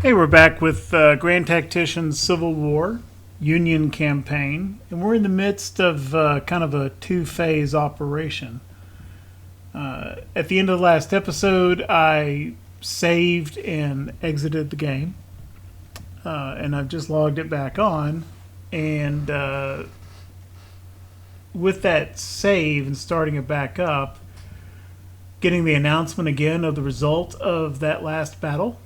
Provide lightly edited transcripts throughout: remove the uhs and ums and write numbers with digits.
Hey, we're back with Grand Tactician's Civil War Union campaign, and we're in the midst of kind of a two-phase operation. At the end of the last episode, I saved and exited the game, and I've just logged it back on, and with that save and starting it back up, getting the announcement again of the result of that last battle.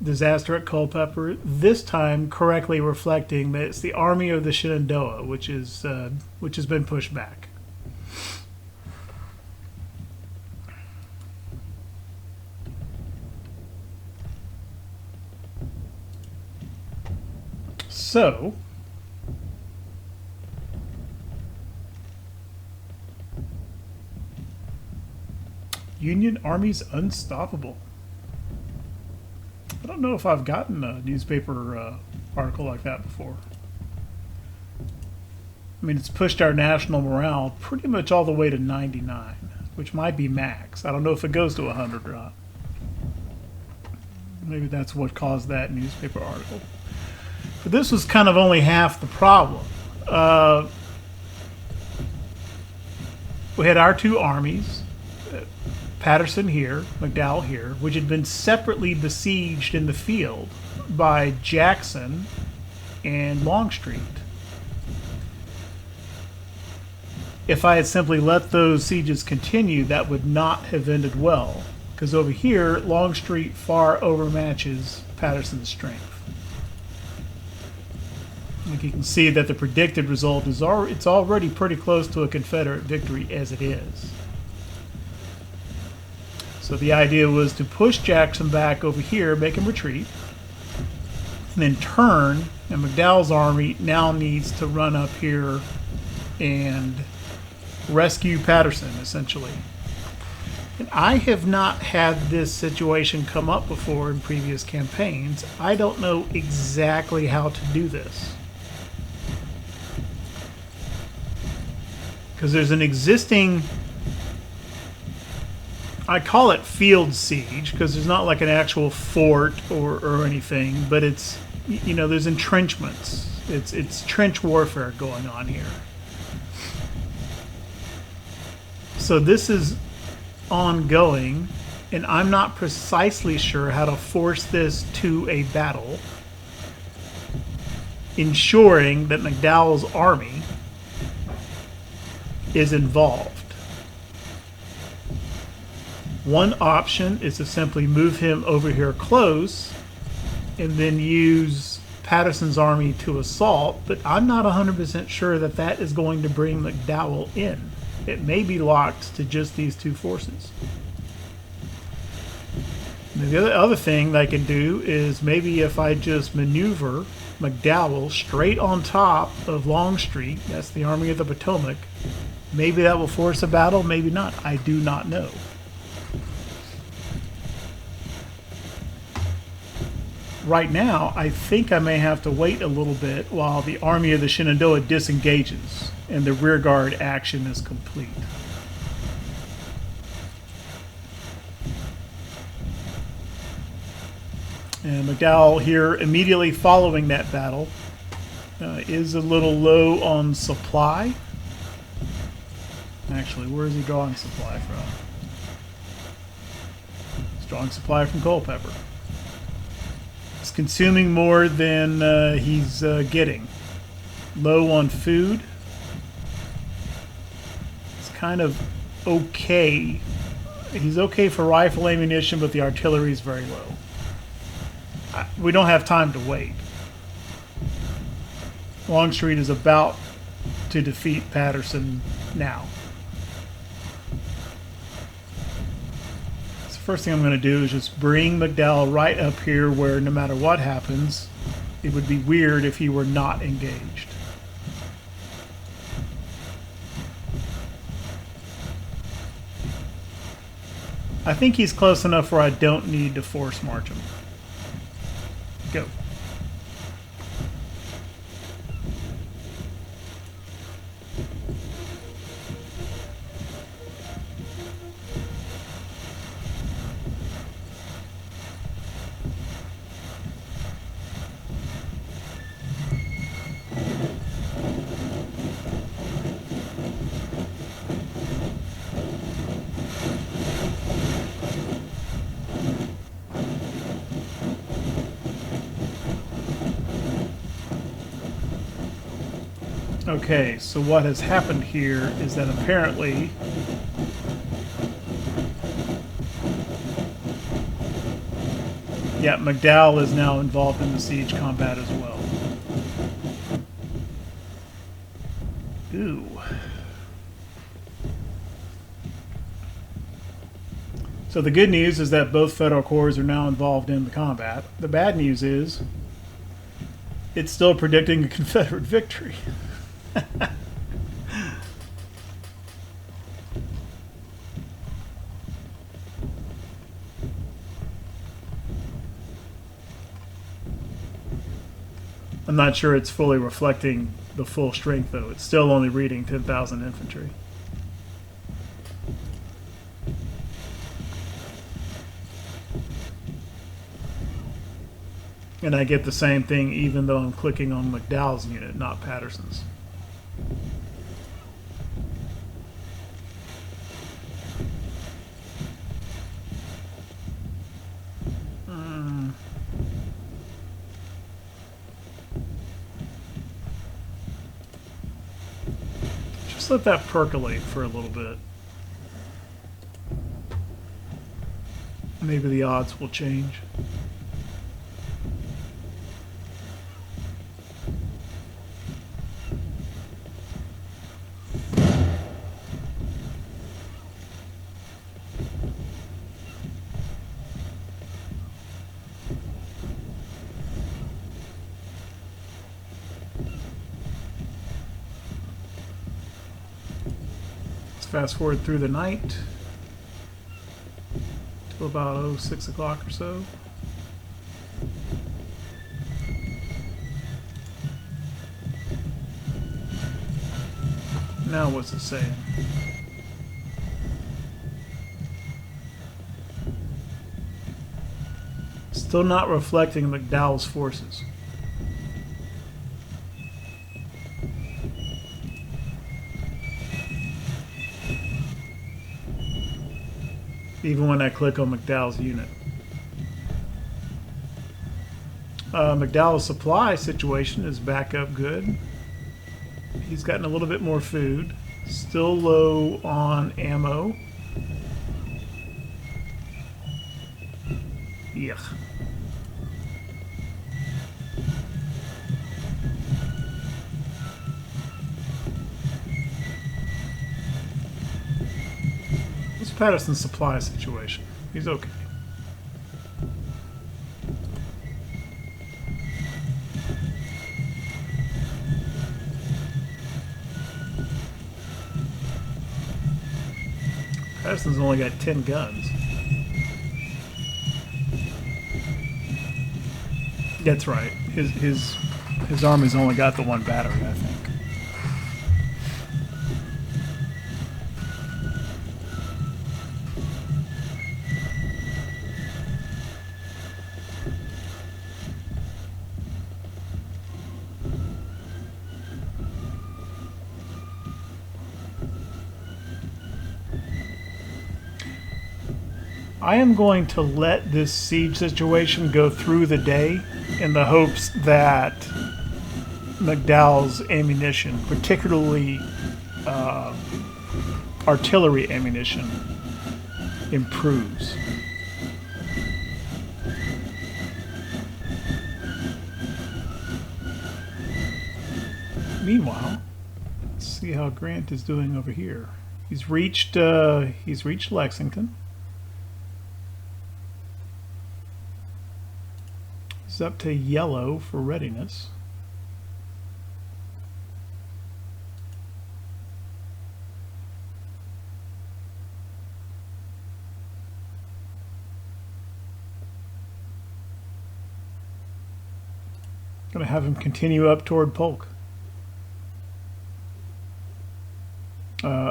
Disaster at Culpeper, this time correctly reflecting that it's the army of the Shenandoah, which has been pushed back. So, Union Army's unstoppable. I don't know if I've gotten a newspaper article like that before. I mean, it's pushed our national morale pretty much all the way to 99, which might be max. I don't know if it goes to 100 or not. Maybe that's what caused that newspaper article. But this was kind of only half the problem. We had our two armies, Patterson here, McDowell here, which had been separately besieged in the field by Jackson and Longstreet. If I had simply let those sieges continue, that would not have ended well, because over here, Longstreet far overmatches Patterson's strength. Like you can see that the predicted result is it's already pretty close to a Confederate victory as it is. So the idea was to push Jackson back over here, make him retreat, and then turn, and McDowell's army now needs to run up here and rescue Patterson, essentially. And I have not had this situation come up before in previous campaigns. I don't know exactly how to do this. Because there's an existing... I call it field siege because there's not like an actual fort or anything, but it's, you know, there's entrenchments. It's trench warfare going on here. So this is ongoing, and I'm not precisely sure how to force this to a battle, ensuring that McDowell's army is involved. One option is to simply move him over here close and then use Patterson's army to assault, but I'm not 100% sure that that is going to bring McDowell in. It may be locked to just these two forces. And the other thing that I can do is maybe if I just maneuver McDowell straight on top of Longstreet, that's the Army of the Potomac, maybe that will force a battle, maybe not. I do not know. Right now, I think I may have to wait a little bit while the Army of the Shenandoah disengages and the rearguard action is complete. And McDowell here, immediately following that battle, is a little low on supply. Actually, where is he drawing supply from? He's drawing supply from Culpeper. Consuming more than he's getting. Low on food. It's kind of okay. He's okay for rifle ammunition, but the artillery is very low. We don't have time to wait. Longstreet is about to defeat Patterson now. First thing I'm going to do is just bring McDowell right up here where no matter what happens, it would be weird if he were not engaged. I think he's close enough where I don't need to force march him. Go. Okay, so what has happened here is that apparently yeah, McDowell is now involved in the siege combat as well. Ooh. So the good news is that both federal corps are now involved in the combat. The bad news is it's still predicting a Confederate victory. I'm not sure it's fully reflecting the full strength, though. It's still only reading 10,000 infantry. And I get the same thing even though I'm clicking on McDowell's unit, not Patterson's. Just let that percolate for a little bit. Maybe the odds will change. Fast forward through the night to about 6 o'clock or so. Now what's it saying? Still not reflecting McDowell's forces. Even when I click on McDowell's unit. McDowell's supply situation is back up good. He's gotten a little bit more food. Still low on ammo. Yuck. Patterson's supply situation. He's okay. Patterson's only got 10 guns. That's right. His army's only got the one battery, I think. I am going to let this siege situation go through the day in the hopes that McDowell's ammunition, particularly artillery ammunition, improves. Meanwhile, let's see how Grant is doing over here. He's reached Lexington. He's up to yellow for readiness. Gonna have him continue up toward Polk.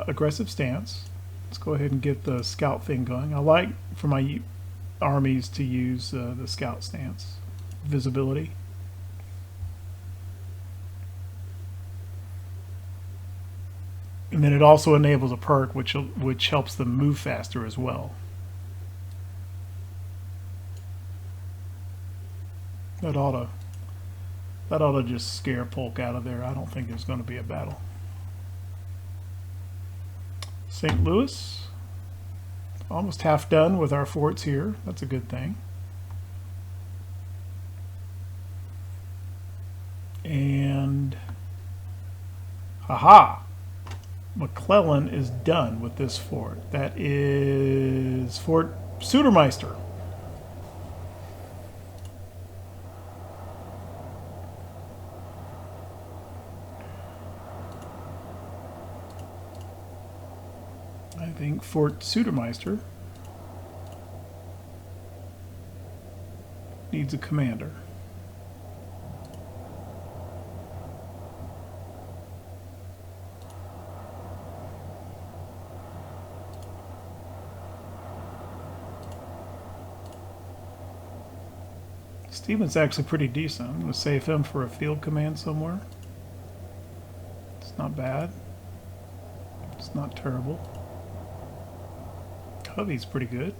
Aggressive stance. Let's go ahead and get the scout thing going. I like for my armies to use the scout stance. Visibility. And then it also enables a perk which helps them move faster as well. That ought That ought to just scare Polk out of there. I don't think there's going to be a battle. St. Louis, almost half done with our forts here. That's a good thing. And haha, McClellan is done with this fort. That is Fort Sudermeister. I think Fort Sudermeister needs a commander. Stephen's actually pretty decent. I'm going to save him for a field command somewhere. It's not bad. It's not terrible. Covey's pretty good.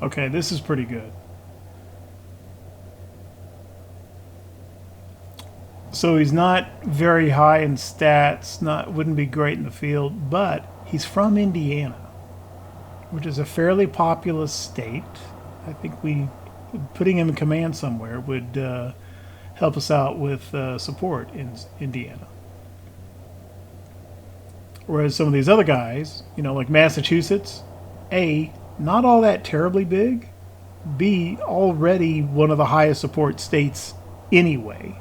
Okay, this is pretty good. So he's not very high in stats, wouldn't be great in the field, but he's from Indiana, which is a fairly populous state. I think putting him in command somewhere would help us out with support in Indiana. Whereas some of these other guys, like Massachusetts, A, not all that terribly big, B, already one of the highest support states anyway.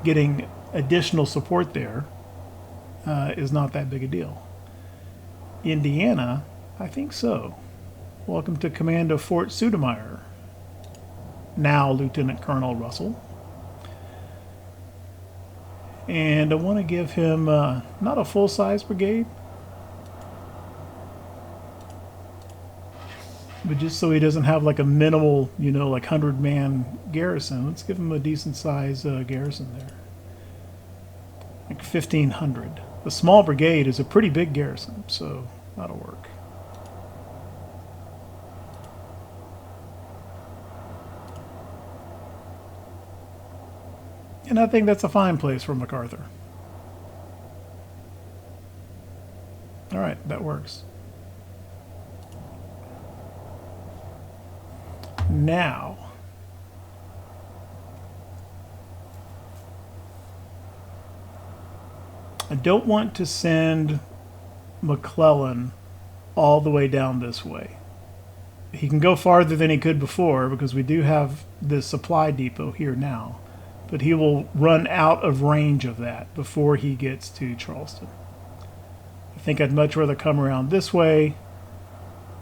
Getting additional support there is not that big a deal. Indiana, I think so. Welcome to command of Fort Sudermeister. Now Lieutenant Colonel Russell. And I want to give him not a full-size brigade, but just so he doesn't have like a minimal, like 100-man garrison, let's give him a decent size garrison there. Like 1,500. The small brigade is a pretty big garrison, so that'll work. And I think that's a fine place for MacArthur. All right, that works. Now, I don't want to send McClellan all the way down this way. He can go farther than he could before because we do have this supply depot here now, but he will run out of range of that before he gets to Charleston. I think I'd much rather come around this way,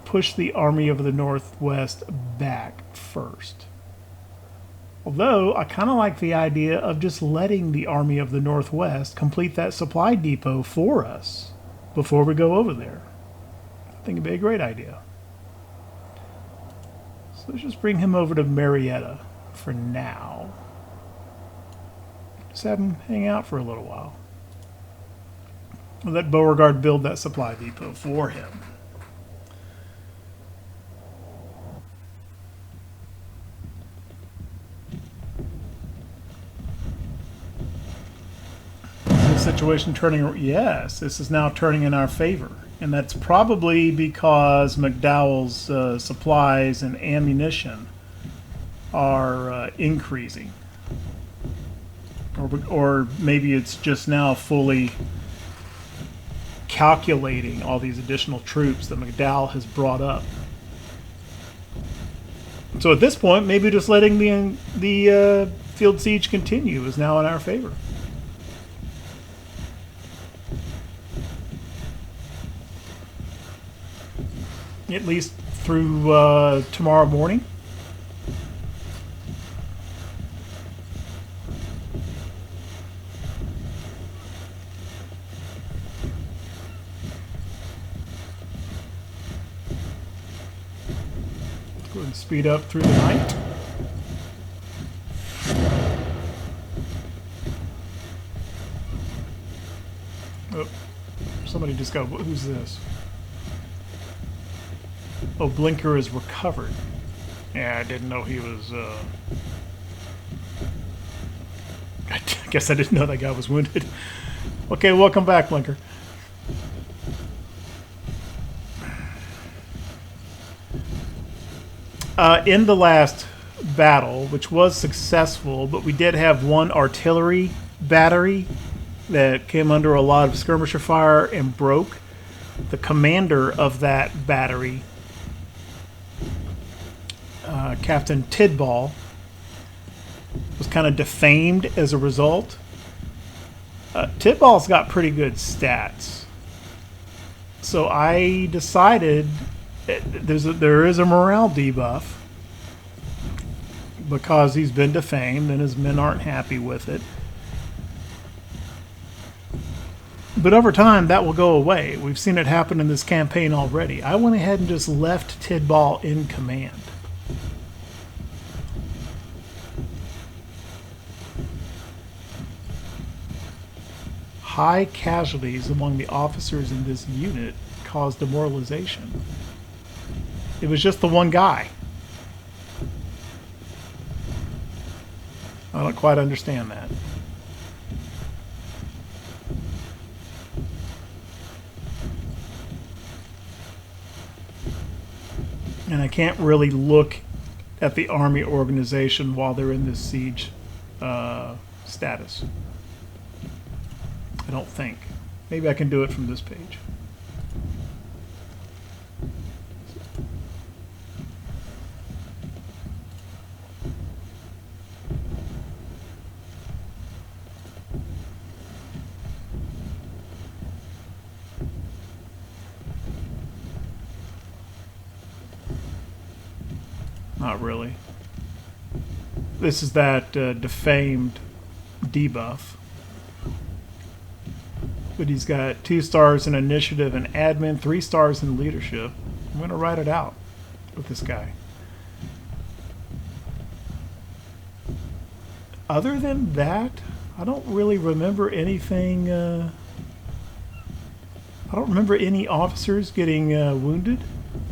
push the Army of the Northwest back first. Although, I kind of like the idea of just letting the Army of the Northwest complete that supply depot for us before we go over there. I think it'd be a great idea. So let's just bring him over to Marietta for now. Just have him hang out for a little while. We'll let Beauregard build that supply depot for him. Situation turning, yes, this is now turning in our favor, and that's probably because McDowell's supplies and ammunition are increasing, or maybe it's just now fully calculating all these additional troops that McDowell has brought up. So at this point, maybe just letting the field siege continue is now in our favor. At least through tomorrow morning. speed up through the night. Oh, somebody just got... Who's this? Oh, Blinker is recovered. Yeah, I didn't know he was... I guess I didn't know that guy was wounded. Okay, welcome back, Blinker. In the last battle, which was successful, but we did have one artillery battery that came under a lot of skirmisher fire and broke. The commander of that battery, Captain Tidball, was kind of defamed as a result. Tidball's got pretty good stats. So I decided there is a morale debuff because he's been defamed and his men aren't happy with it. But over time, that will go away. We've seen it happen in this campaign already. I went ahead and just left Tidball in command. High casualties among the officers in this unit caused demoralization. It was just the one guy. I don't quite understand that. And I can't really look at the army organization while they're in this siege status. I don't think. Maybe I can do it from this page. Not really. This is that defamed debuff. But he's got 2 stars in initiative and admin, 3 stars in leadership. I'm going to write it out with this guy. Other than that, I don't really remember anything. I don't remember any officers getting wounded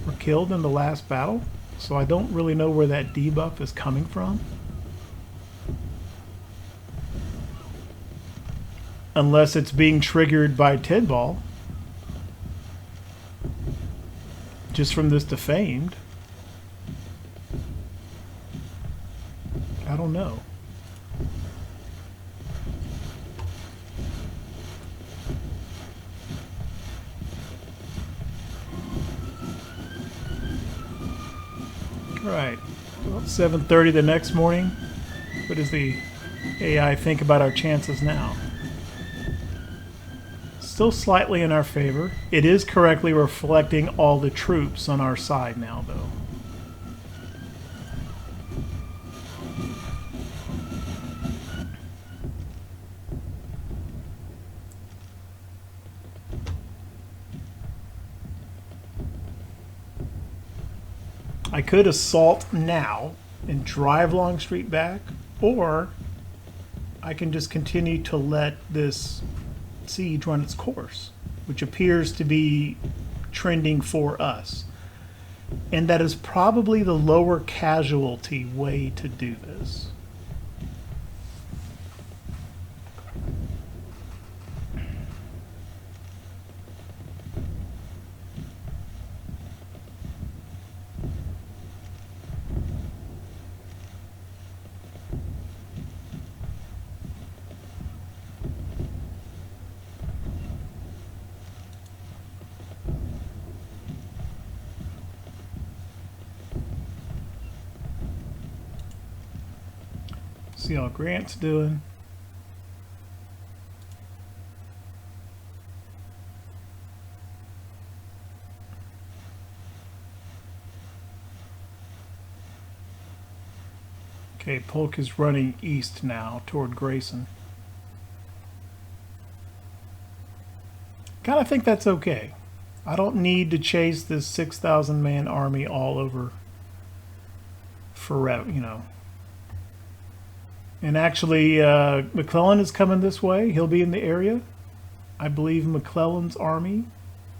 or killed in the last battle. So I don't really know where that debuff is coming from. Unless it's being triggered by Tidball. Just from this defamed. I don't know. Right. Well, 7:30 the next morning. What does the AI think about our chances now? Still slightly in our favor. It is correctly reflecting all the troops on our side now, though. I could assault now and drive Longstreet back, or I can just continue to let this siege run its course, which appears to be trending for us. And that is probably the lower casualty way to do this. See how Grant's doing. Okay, Polk is running east now toward Grayson. Kind of think that's okay. I don't need to chase this 6,000 man army all over forever, you know. And actually, McClellan is coming this way. He'll be in the area. I believe McClellan's army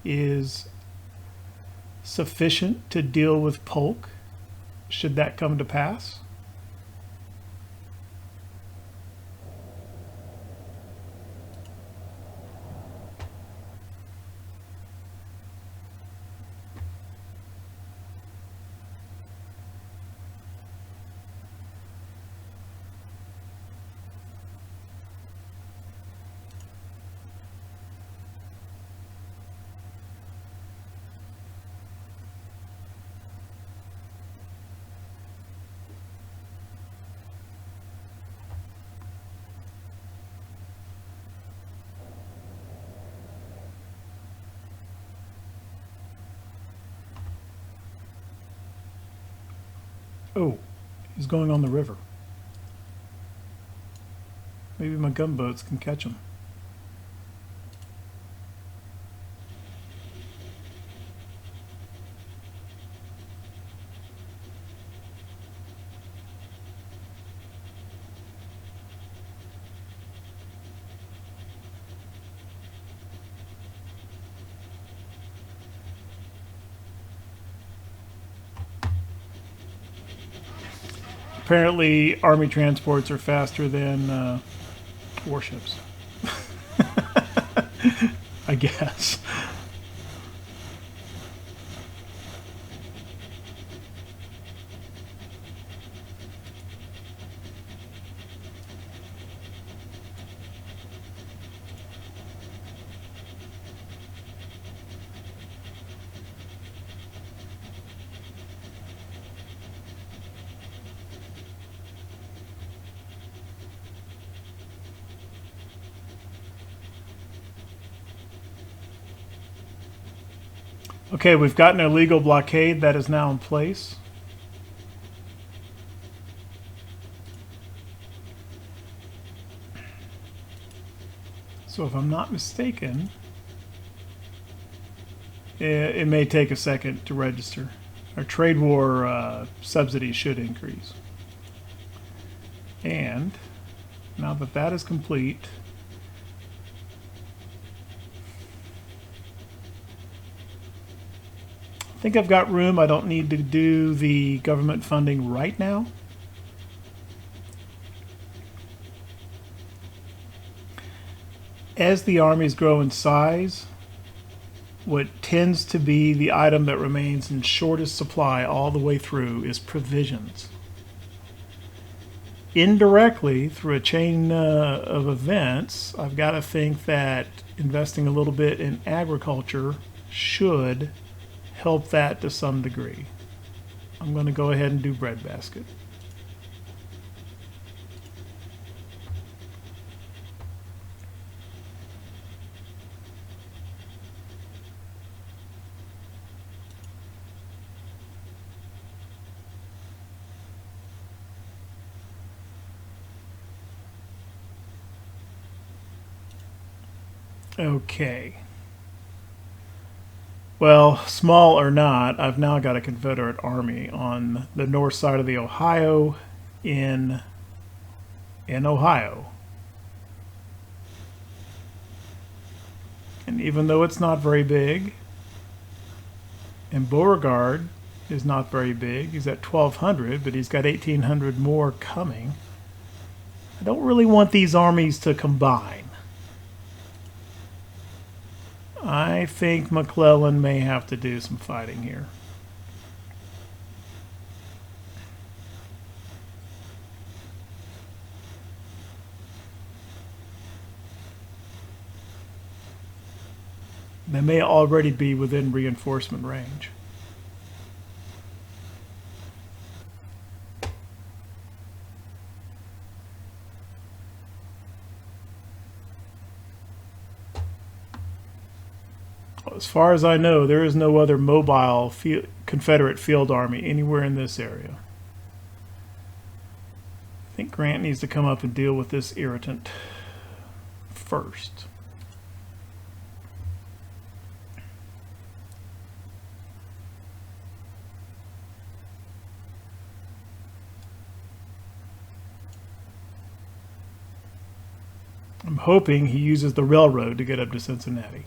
is sufficient to deal with Polk, should that come to pass. Oh, he's going on the river. Maybe my gunboats can catch him. Apparently, army transports are faster than warships. I guess. Okay, we've got an illegal blockade that is now in place. So if I'm not mistaken, it may take a second to register. Our trade war subsidies should increase. And now that that is complete, I think I've got room. I don't need to do the government funding right now. As the armies grow in size, what tends to be the item that remains in shortest supply all the way through is provisions. Indirectly, through a chain of events, I've got to think that investing a little bit in agriculture should help that to some degree. I'm going to go ahead and do breadbasket. Okay. Well, small or not, I've now got a Confederate army on the north side of the Ohio in Ohio. And even though it's not very big, and Beauregard is not very big, he's at 1,200, but he's got 1,800 more coming. I don't really want these armies to combine. I think McClellan may have to do some fighting here. They may already be within reinforcement range. As far as I know, there is no other mobile Confederate field army anywhere in this area. I think Grant needs to come up and deal with this irritant first. I'm hoping he uses the railroad to get up to Cincinnati.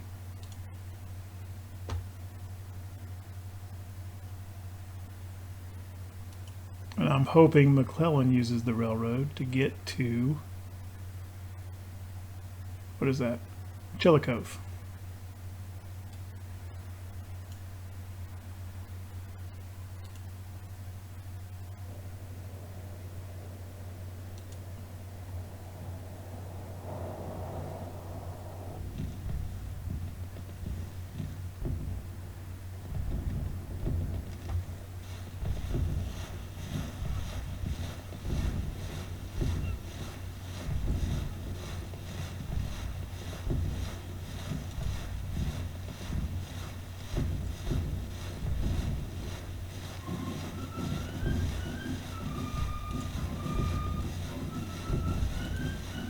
And I'm hoping McClellan uses the railroad to get to, what is that? Chillicothe.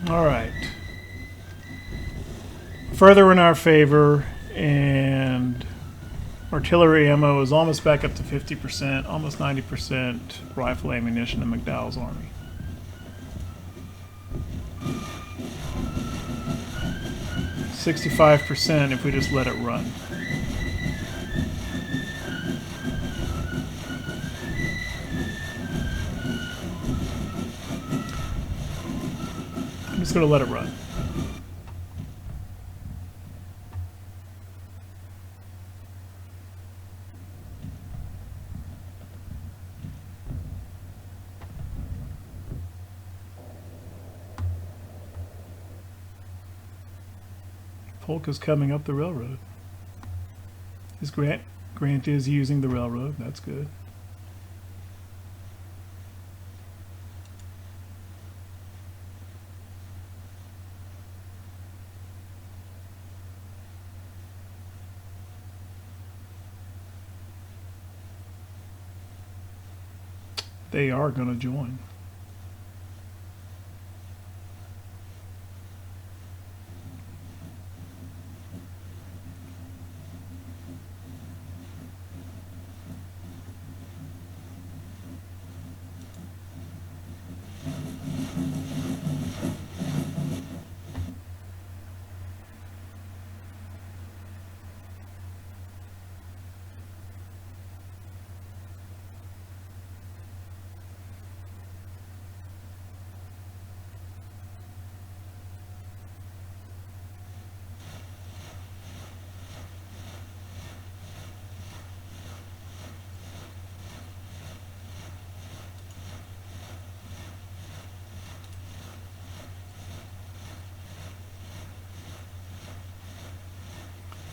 All right. Further in our favor, and artillery ammo is almost back up to 50%, almost 90% rifle ammunition in McDowell's army. %65% if we just let it run. I'm just going to let it run. Polk is coming up the railroad. His Grant is using the railroad. That's good. They are going to join.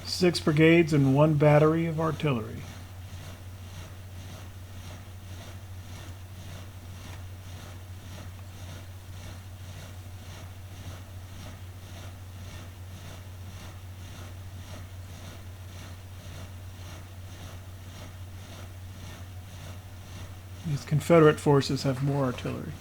Six brigades and one battery of artillery. These Confederate forces have more artillery.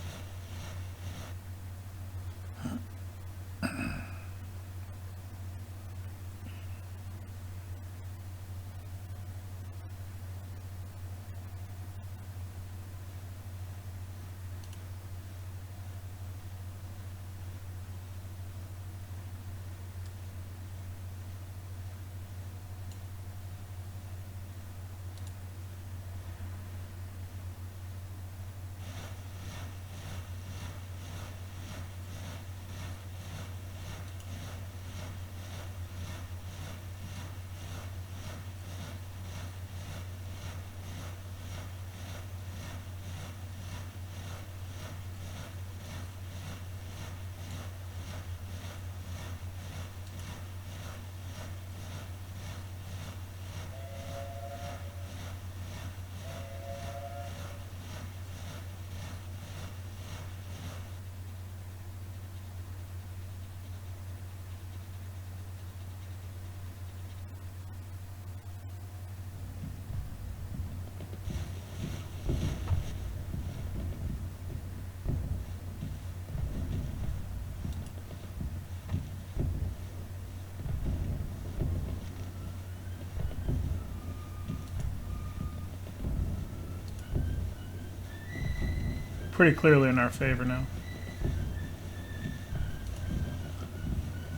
Pretty clearly in our favor now.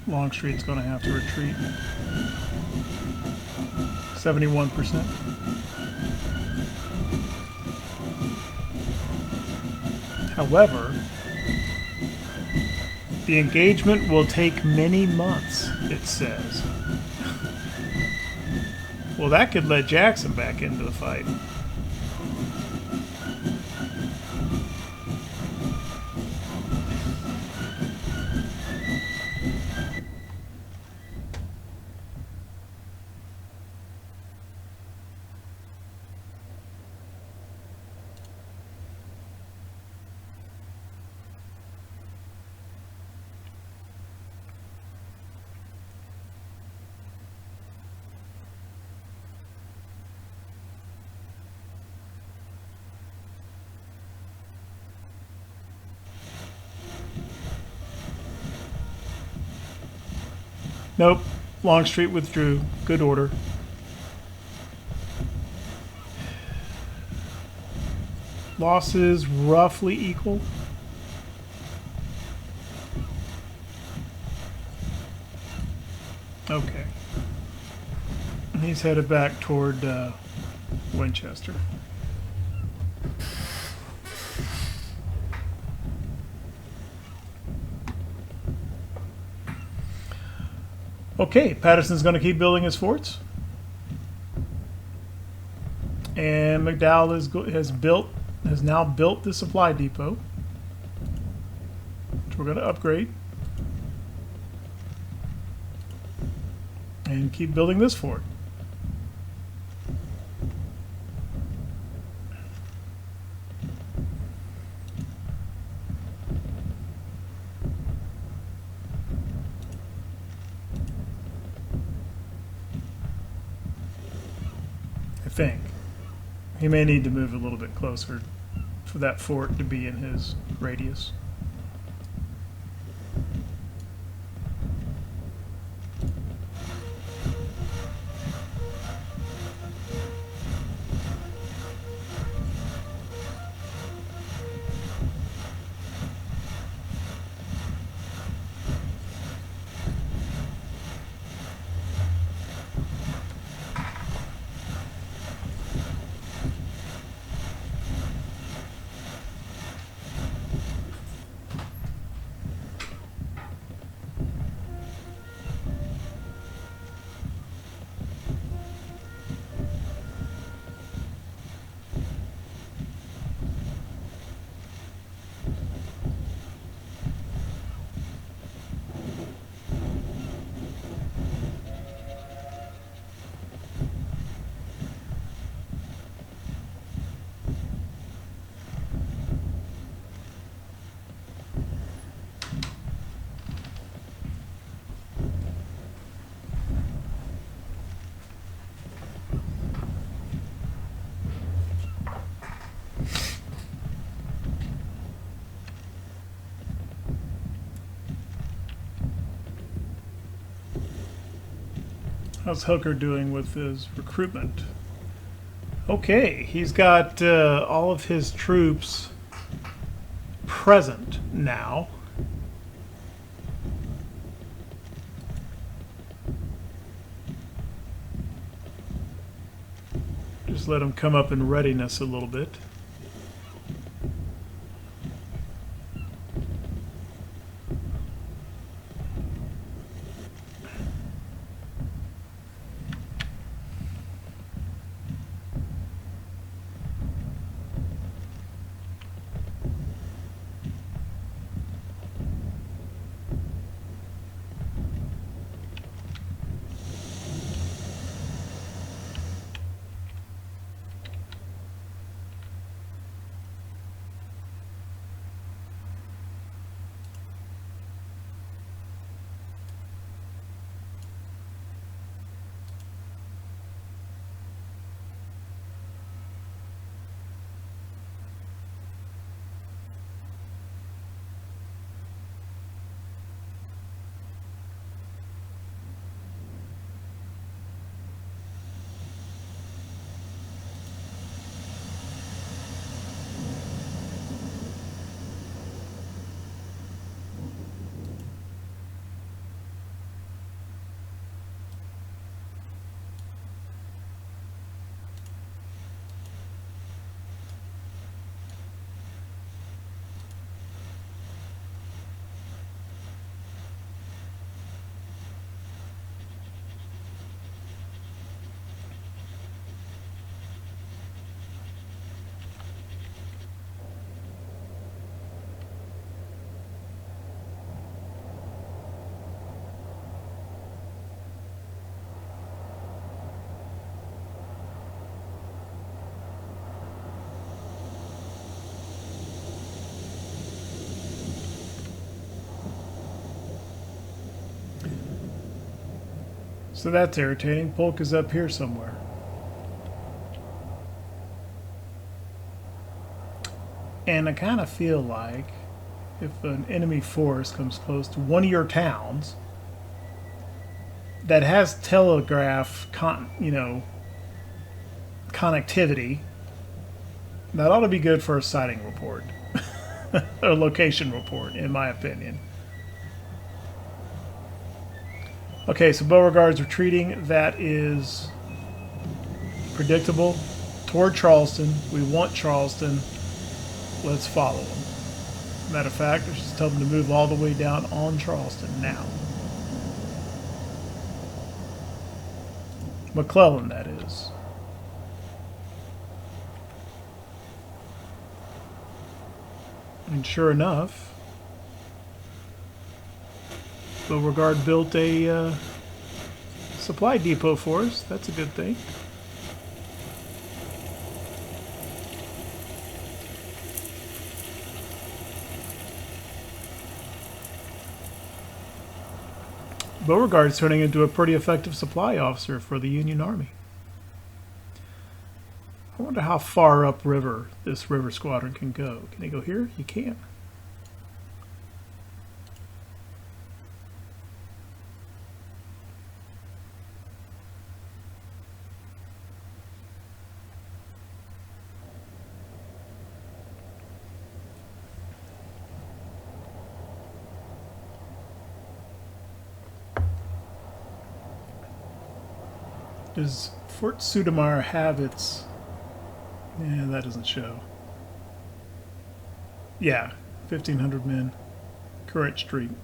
Longstreet's going to have to retreat. 71%. However, the engagement will take many months, it says. Well, that could let Jackson back into the fight. Nope. Longstreet withdrew. Good order. Losses roughly equal. Okay. He's headed back toward Winchester. Okay, Patterson's going to keep building his forts, and McDowell has now built the supply depot, which we're going to upgrade, and keep building this fort. I think he may need to move a little bit closer for that fort to be in his radius. How's Hooker doing with his recruitment? Okay, he's got all of his troops present now. Just let him come up in readiness a little bit. So that's irritating. Polk is up here somewhere. And I kind of feel like if an enemy force comes close to one of your towns that has telegraph, connectivity, that ought to be good for a sighting report. A location report, in my opinion. Okay, so Beauregard's retreating. That is predictable. Toward Charleston. We want Charleston. Let's follow him. Matter of fact, let's just tell them to move all the way down on Charleston now. McClellan, that is. And sure enough, Beauregard built a supply depot for us. That's a good thing. Beauregard's turning into a pretty effective supply officer for the Union Army. I wonder how far upriver this river squadron can go. Can they go here? You can. Does Fort Sotomayor have its... Yeah, that doesn't show. Yeah, 1,500 men. Current strength.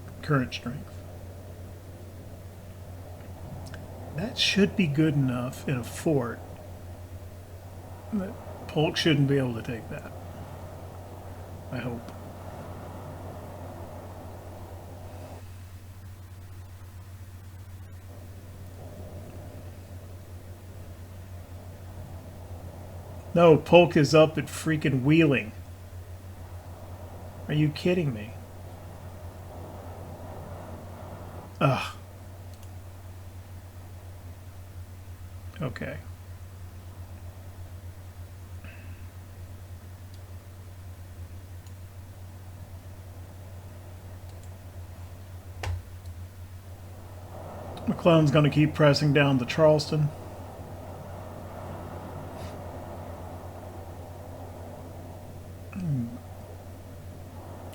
That should be good enough in a fort. Polk shouldn't be able to take that. I hope. No, Polk is up at freaking Wheeling. Are you kidding me? Ugh. Okay. McClellan's going to keep pressing down to Charleston.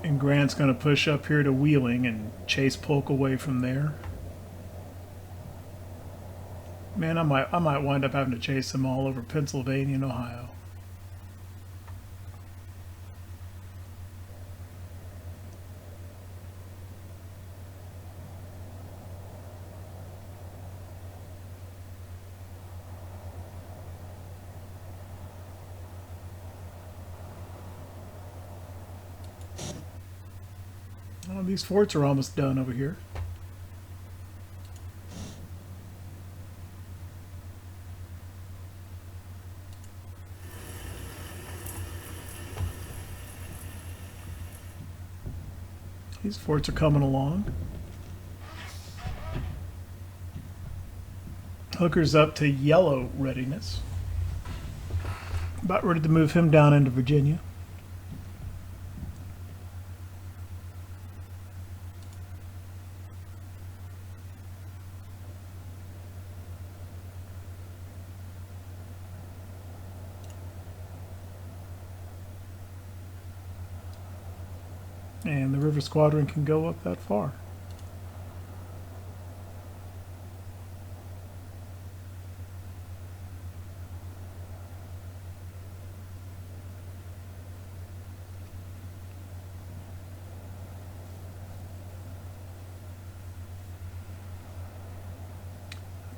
And Grant's going to push up here to Wheeling and chase Polk away from there. Man, I might wind up having to chase them all over Pennsylvania and Ohio. Well, these forts are almost done over here. These forts are coming along. Hooker's up to yellow readiness. About ready to move him down into Virginia. And the river squadron can go up that far.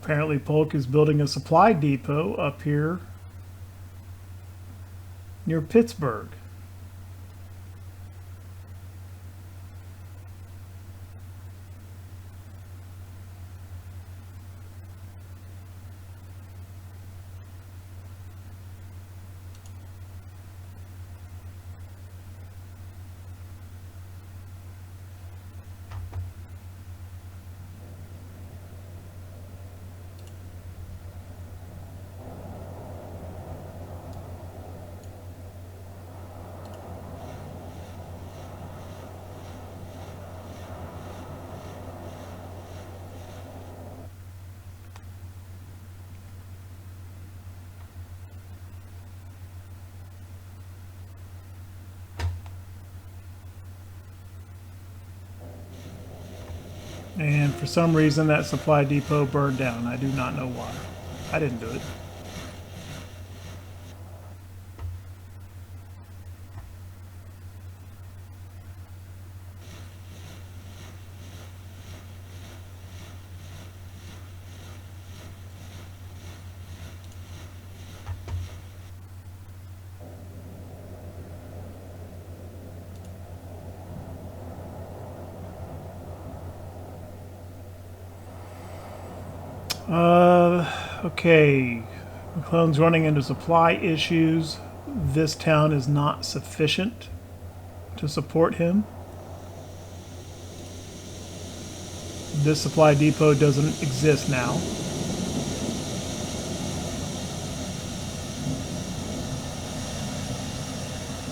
Apparently Polk is building a supply depot up here near Pittsburgh. And for some reason that supply depot burned down. I do not know why. I didn't do it. Okay. McClellan's running into supply issues. This town is not sufficient to support him. This supply depot doesn't exist now.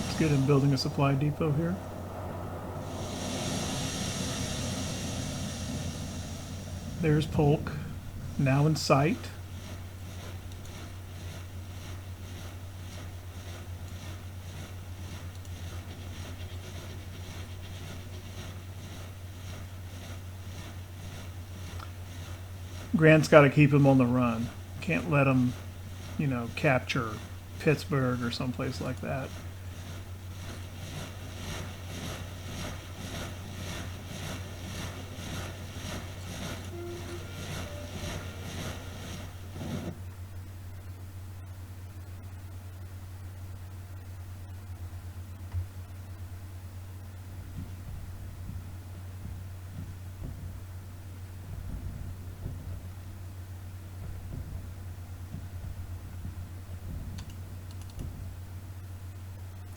Let's get him building a supply depot here. There's Polk, now in sight. Grant's got to keep him on the run. Can't let him, you know, capture Pittsburgh or someplace like that.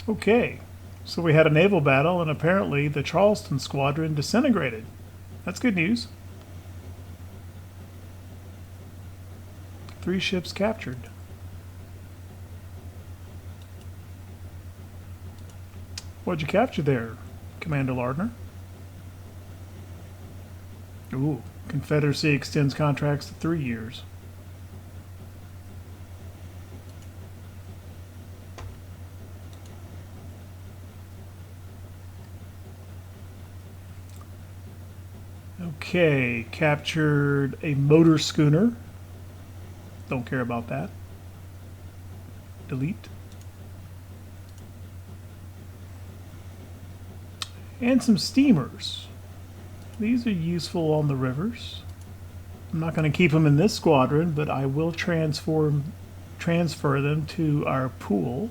Okay, so we had a naval battle, and apparently the Charleston squadron disintegrated. That's good news. 3 ships captured. What'd you capture there, Commander Lardner? Ooh, Confederacy extends contracts to 3 years. Okay, captured a motor schooner. Don't care about that. Delete. And some steamers. These are useful on the rivers. I'm not going to keep them in this squadron, but I will transfer them to our pool.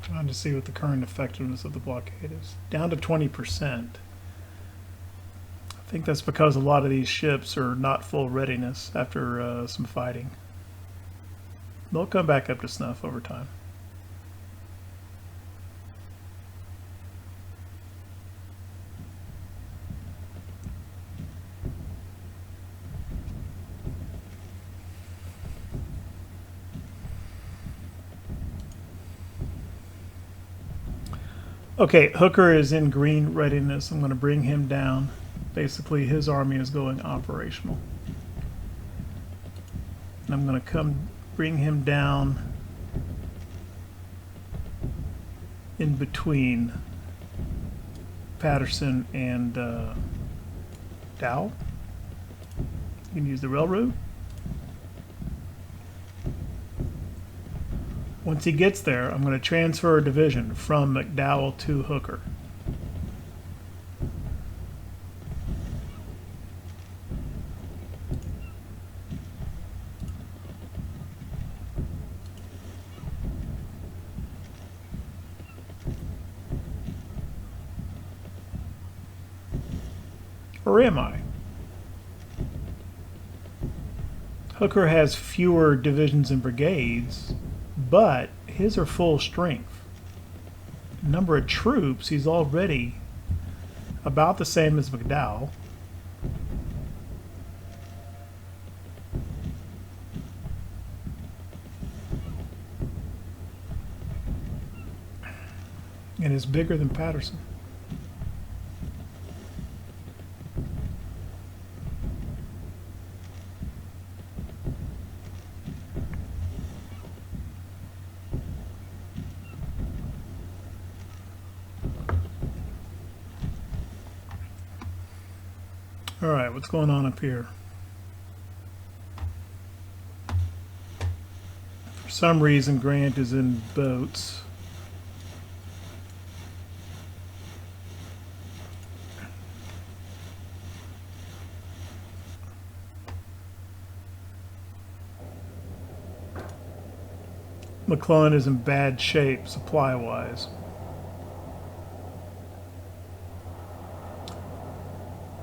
Trying to see what the current effectiveness of the blockade is. Down to 20%. I think that's because a lot of these ships are not full readiness after some fighting. They'll come back up to snuff over time. Okay, Hooker is in green readiness. I'm going to bring him down. Basically, his army is going operational. And I'm going to come bring him down in between Patterson and Dow. You can use the railroad. Once he gets there, I'm going to transfer a division from McDowell to Hooker. or am I? Hooker has fewer divisions and brigades, but his are full strength. Number of troops, he's already about the same as McDowell. And is bigger than Patterson. All right, what's going on up here? For some reason, Grant is in boats. McClellan is in bad shape supply-wise.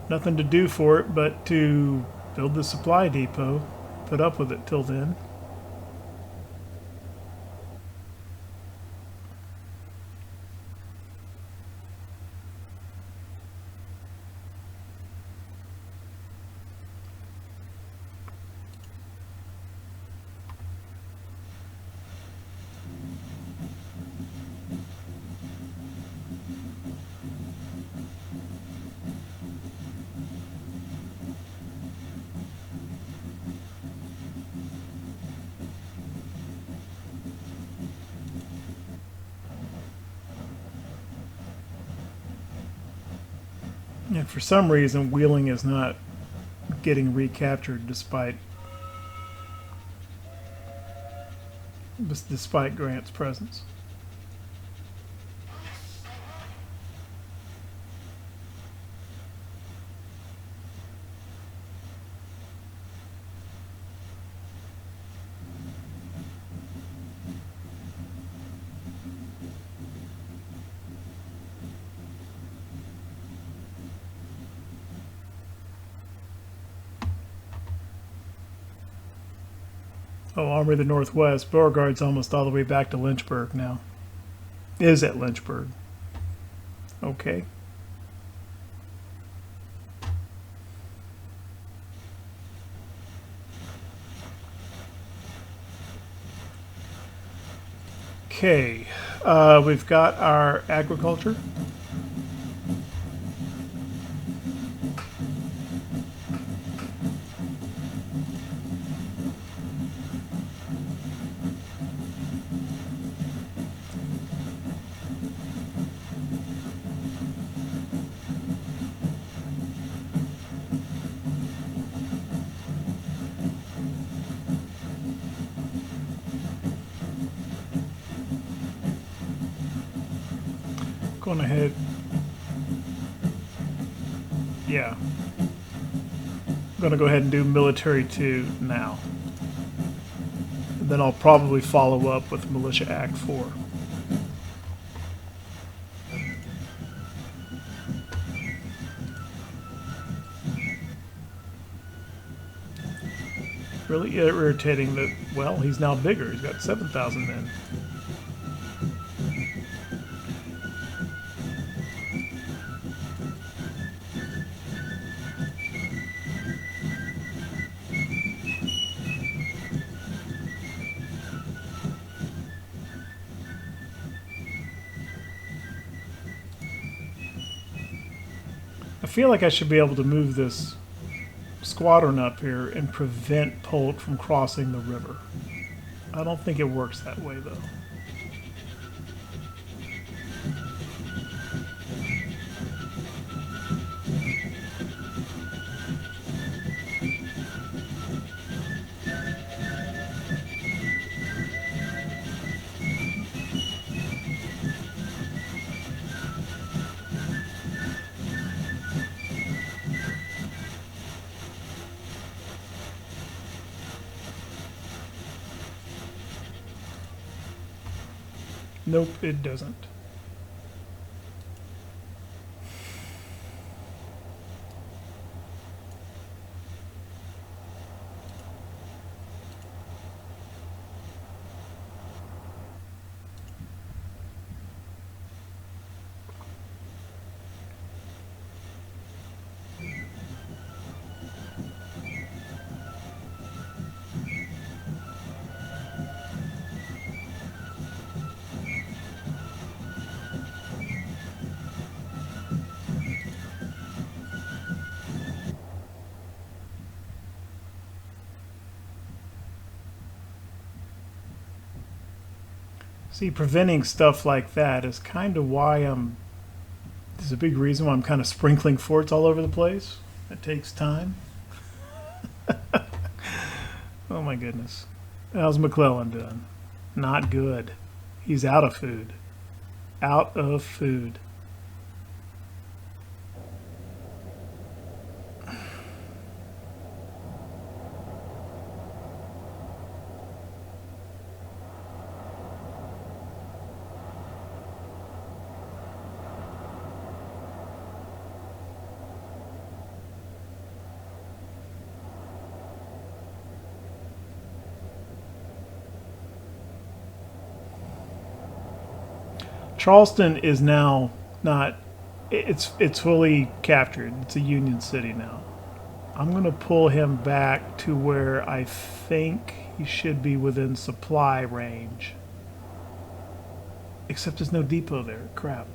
Nothing to do for it but to build the supply depot, put up with it till then. And for some reason, Wheeling is not getting recaptured despite Grant's presence. Oh, Army of the Northwest. Beauregard's almost all the way back to Lynchburg now. Is at Lynchburg. Okay. Okay. We've got our agriculture. Going ahead. Yeah. I'm going to go ahead and do military 2 now. And then I'll probably follow up with Militia Act 4. Really irritating that, well, he's now bigger. He's got 7,000 men. I feel like I should be able to move this squadron up here and prevent Polk from crossing the river. I don't think it works that way, though. Nope, it doesn't. See, preventing stuff like that is kind of why there's a big reason why I'm kind of sprinkling forts all over the place. It takes time. Oh my goodness. How's McClellan doing? Not good. He's out of food. Out of food. Charleston is now not, it's fully captured. It's a Union city now. I'm going to pull him back to where I think he should be within supply range. Except there's no depot there. Crap.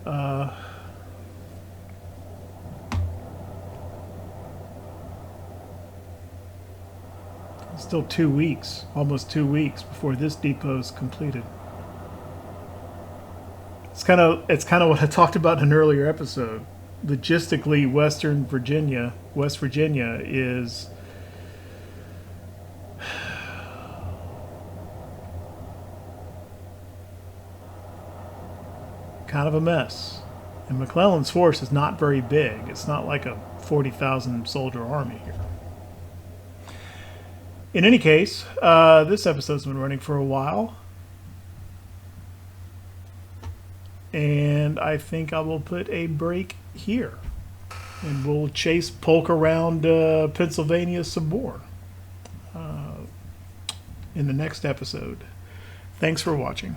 Still 2 weeks, almost 2 weeks before this depot is completed. It's kind of what I talked about in an earlier episode. Logistically, West Virginia is kind of a mess. And McClellan's force is not very big. It's not like a 40,000 soldier army here. In any case, this episode's been running for a while. And I think I will put a break here. And we'll chase Polk around Pennsylvania some more in the next episode. Thanks for watching.